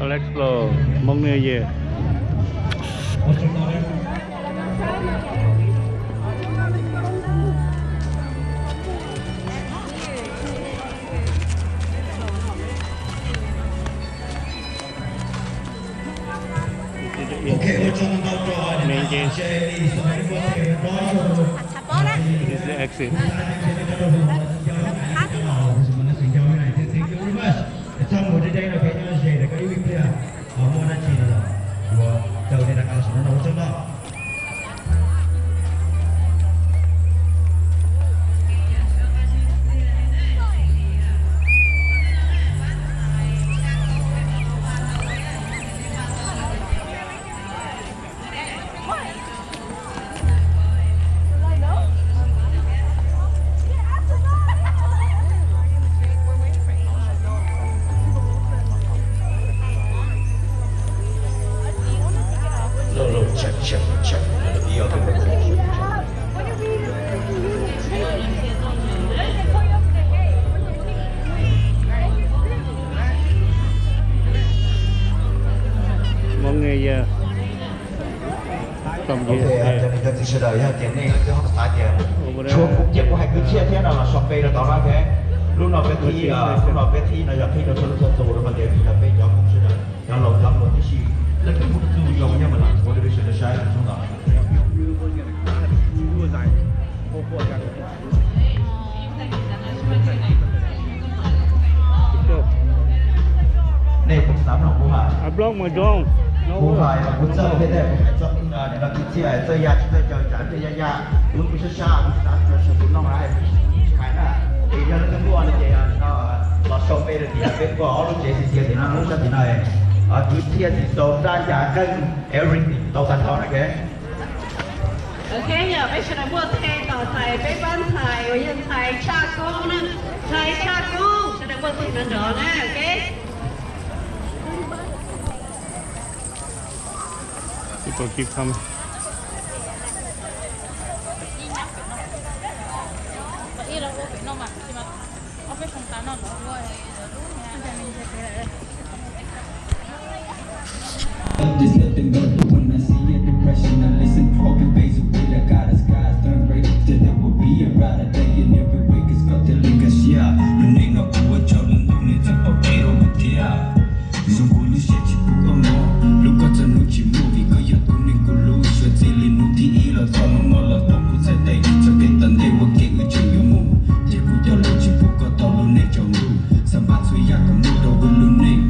Let's explore Mong New Year. Main gate. This is the exit. Trong một đây là cái gì để có đi việc kia ở mua năng chỉ là của đầu tiên là cao số nó trong đó Mong New Year. From here. here. Cho nên sự đời tiền này cái không phải tiền. Chúa cũng chỉ có hai cái chia thế nào là sọc bê là tao nói thế. Lúc nào bé thi lúc nào bé thi là khi nó sân tổ rồi mà để thì là bé cho cũng sự đời. Cho lòng lắm một cái gì. Là cái phút tu dùng nhau mà làm motivation là sai là không đó. Này cũng sắm lòng của bạn. I block my drone. Không phải là muốn chơi thế này cho để là cái chia chơi ya chơi chán chơi ya muốn cái xa muốn sáng cho sự muốn long lại cái là thì giờ nó cũng mua được gì nó xong về thì là bên của nó chế thì nó nó sẽ thế này ở thứ chia thì số ra giá cân everything tao thành thao này cái ok giờ bây giờ mua thêm tàu thầy với bán thầy rồi nhân thầy cha con nữa thầy cha con sẽ được mua thêm lần nữa nè ok. People keep coming. Just let them go through when I see your depression. I listen, hoping fades away like God the skies turn gray. Till there will be a brighter day in every way. It's got to link us, yeah. When they know what you're doing, it's a potato with tear. So cool, you shit, you cook a more. Look at the new movie, cause you're doing cool, you're telling new tea, or telling all of them who's a day. So get the day, what get with you move. Take with your lunch, you cook out all the nature move. Some bats we yak a mood over the name.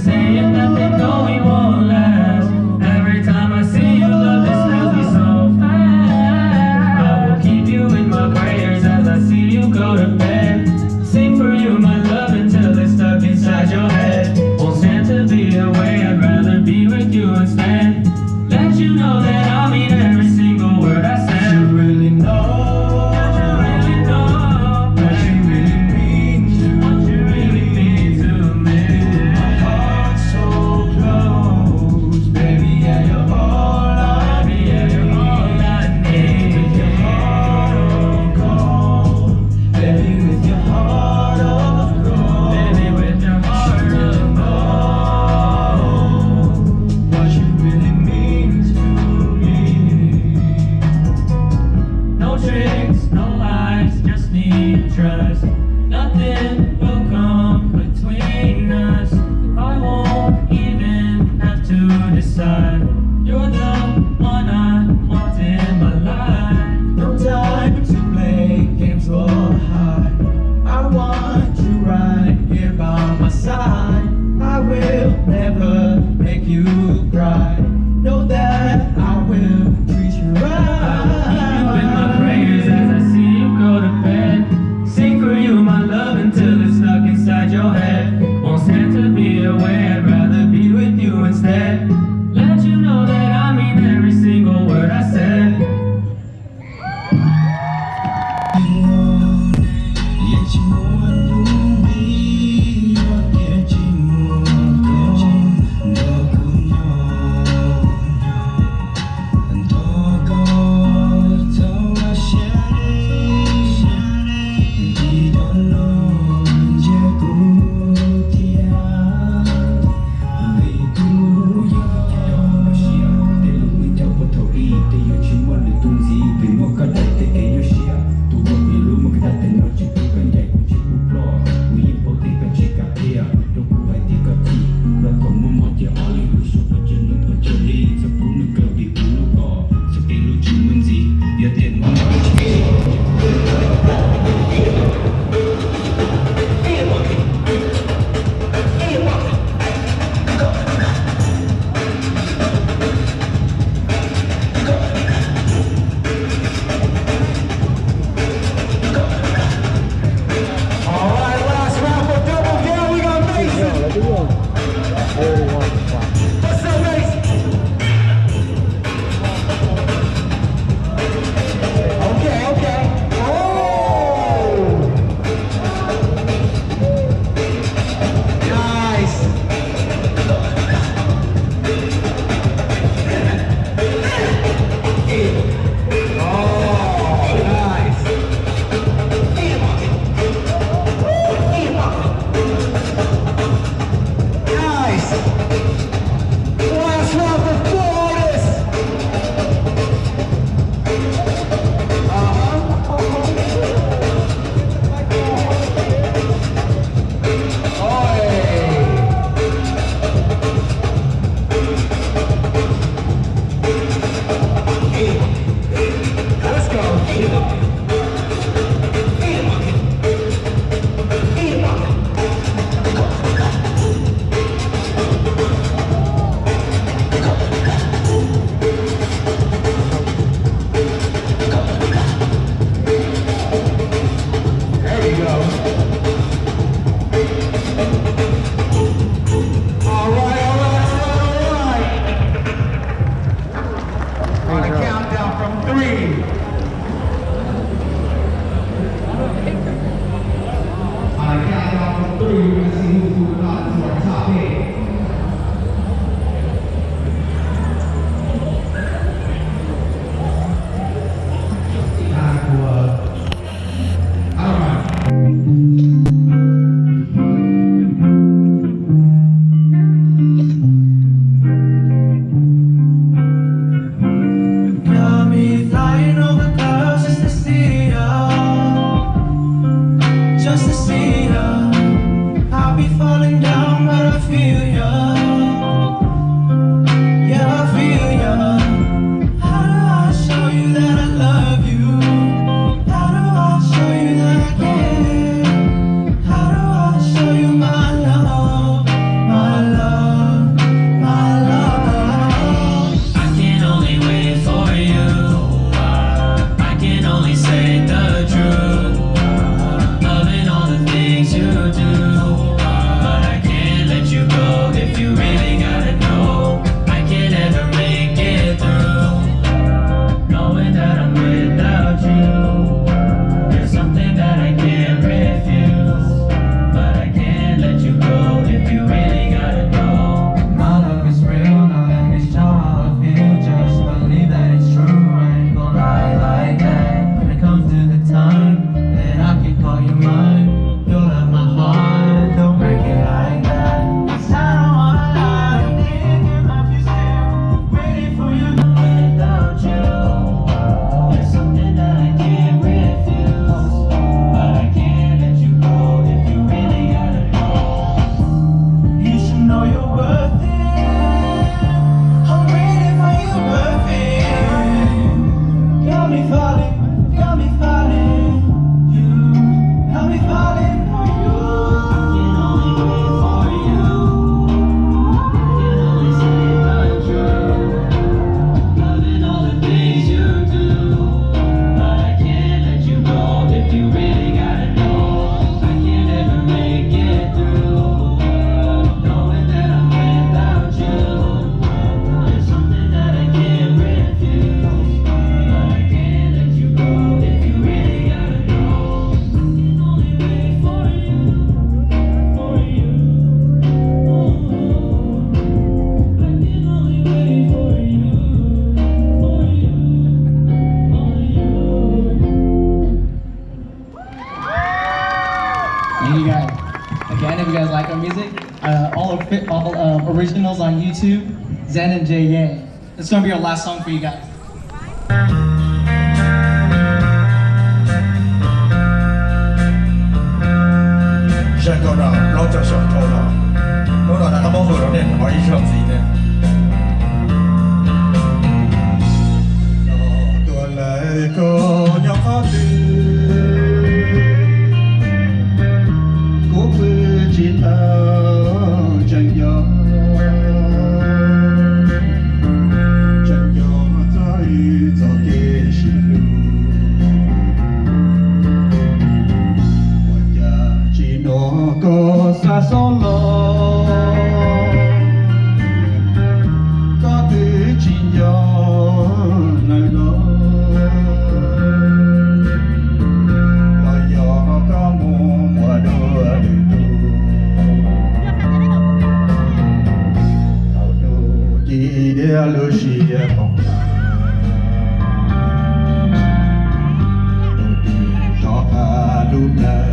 Saying that they know we won't last. Every time I see you, love, this tells me so. instead. Let you know that I mean every single word I said. You really know. What you really mean to me. My heart's so close, baby, yeah, you're all I need. With your heart of gold, baby, with your heart of gold, baby, with your heart of gold. What you really mean to me. No tricks, no lies, just need trust. Nothing will come between us. I won't even have to decide. You're the one I want in my life. No time to play games or hide. I want you right here by my side. I will never make you cry. Know that I will treat you right. Keep you in my prayers as I see you go to bed. Sing for you my love until it's stuck inside your head. Won't stand to be away, I'd rather be with you instead. Let you know that I mean every single word I said. Got me flying over YouTube, Zen and Jay Yang. It's gonna be our last song for you guys. 山高上老叫小头了，老到那个保护上面，我一上自己的。多来个鸟好的，我不知道真要在遇到的时候。 nó có xa xôi lo có thứ chỉ nhỏ nơi đó là do có mùa đua đời tu thầu tu chỉ để lưu xia bóng cho cả lúc này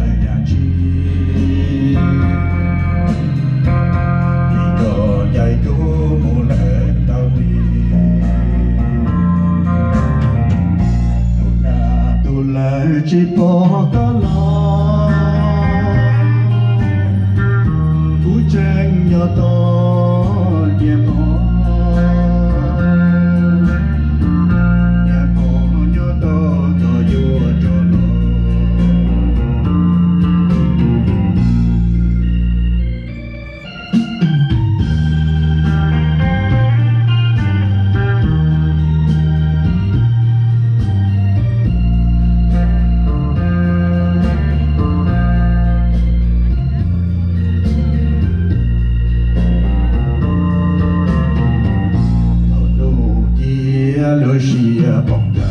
chỉ bỏ có lo cú tranh nhỏ to niềm nhỏ nhỏ to cho vô cho lo lối xia bóng đá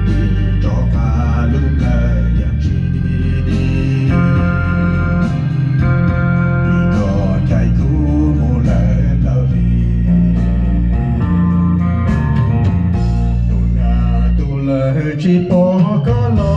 đi cho cả lúc này yang chỉ đi có chạy cũ mua lại đâu đi tu lại chỉ bỏ có lo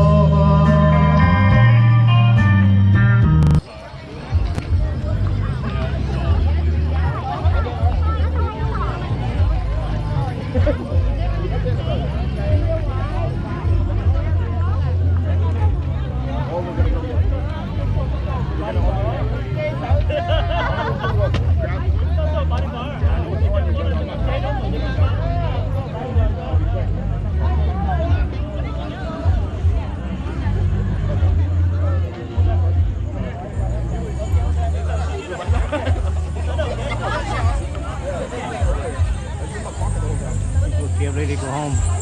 Get ready to go home.